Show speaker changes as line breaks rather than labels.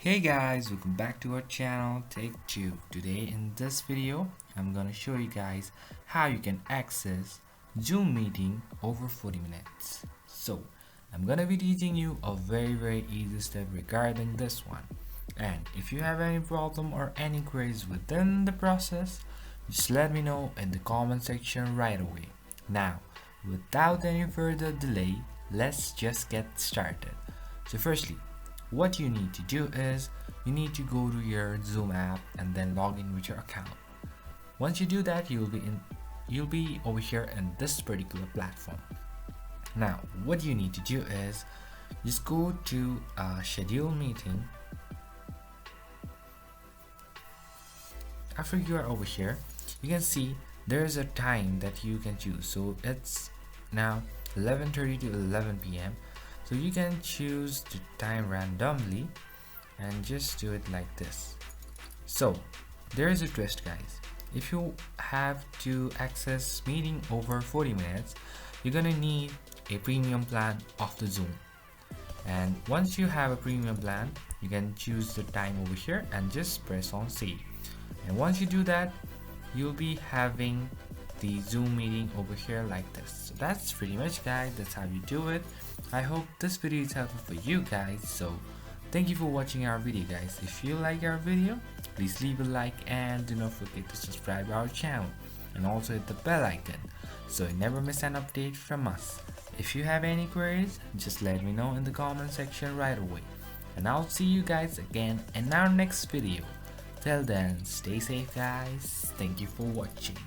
Hey guys, welcome back to our channel Take 2. Today in this video I'm gonna show you guys how you can access Zoom meeting over 40 minutes. So I'm gonna be teaching you a very easy step regarding this one, and if you have any problem or any queries within the process, just let me know in the comment section right away. Now without any further delay, let's just get started. So firstly, what you need to do is you need to go to your Zoom app and then log in with your account. Once you do that, you'll be over here in this particular platform. Now what you need to do is just go to schedule meeting. After you are over here, you can see there's a time that you can choose. So it's now 11:30 to 11 p.m. So you can choose the time randomly and just do it like this. So there is a twist, guys. If you have to access meeting over 40 minutes, you're gonna need a premium plan of the Zoom. And once you have a premium plan, you can choose the time over here and just press on save. And once you do that, you'll be having the Zoom meeting over here like this. So that's pretty much, guys, that's how you do it. I hope this video is helpful for you guys. So thank you for watching our video, guys. If you like our video, please leave a like and do not forget to subscribe our channel and also hit the bell icon so you never miss an update from us. If you have any queries, just let me know in the comment section right away, and I'll see you guys again in our next video. Till then, stay safe, guys. Thank you for watching.